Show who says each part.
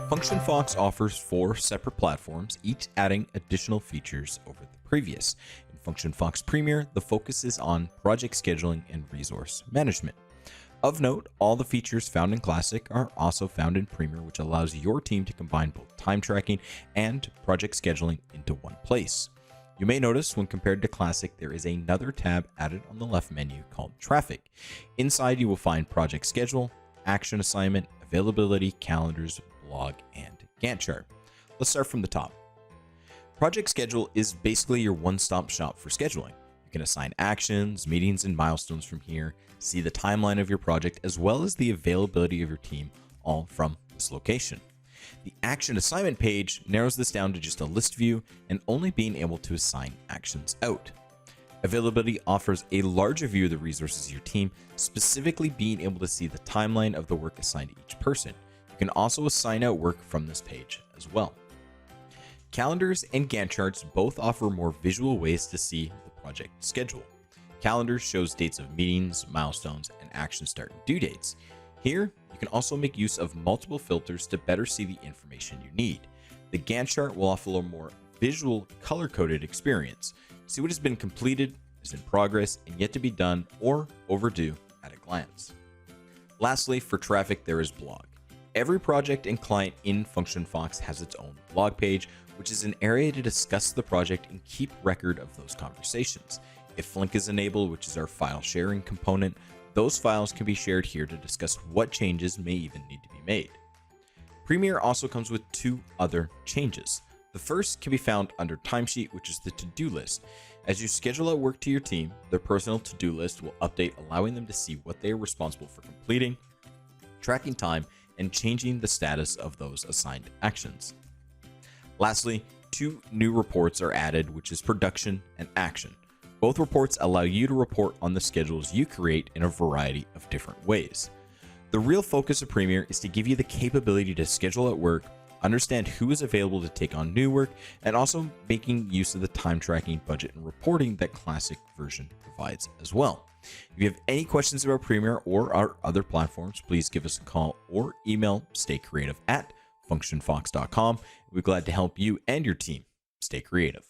Speaker 1: FunctionFox offers 4 separate platforms, each adding additional features over the previous. In FunctionFox Premier, the focus is on project scheduling and resource management. Of note, all the features found in Classic are also found in Premier, which allows your team to combine both time tracking and project scheduling into one place. You may notice when compared to Classic, there is another tab added on the left menu called Traffic. Inside, you will find project schedule, action assignment, availability, calendars, blog, and Gantt chart. Let's start from the top. Project schedule is basically your one-stop shop for scheduling. You can assign actions, meetings, and milestones from here, see the timeline of your project, as well as the availability of your team, all from this location. The action assignment page narrows this down to just a list view and only being able to assign actions out. Availability offers a larger view of the resources of your team, specifically being able to see the timeline of the work assigned to each person. You can also assign out work from this page as well. Calendars and Gantt charts both offer more visual ways to see the project schedule. Calendars shows dates of meetings, milestones, and action start and due dates. Here, you can also make use of multiple filters to better see the information you need. The Gantt chart will offer a more visual, color-coded experience. See what has been completed, is in progress, and yet to be done or overdue at a glance. Lastly, for traffic, there is blog. Every project and client in FunctionFox has its own blog page, which is an area to discuss the project and keep record of those conversations. If Flink is enabled, which is our file sharing component, those files can be shared here to discuss what changes may even need to be made. Premier also comes with 2 other changes. The first can be found under Timesheet, which is the to-do list. As you schedule out work to your team, their personal to-do list will update, allowing them to see what they are responsible for completing, tracking time, and changing the status of those assigned actions. Lastly, 2 new reports are added, which is production and action. Both reports allow you to report on the schedules you create in a variety of different ways. The real focus of Premier is to give you the capability to schedule out work, understand who is available to take on new work, and also making use of the time tracking, budget, and reporting that Classic version provides as well. If you have any questions about Premier or our other platforms, please give us a call or email staycreative@functionfox.com. We're glad to help you and your team stay creative.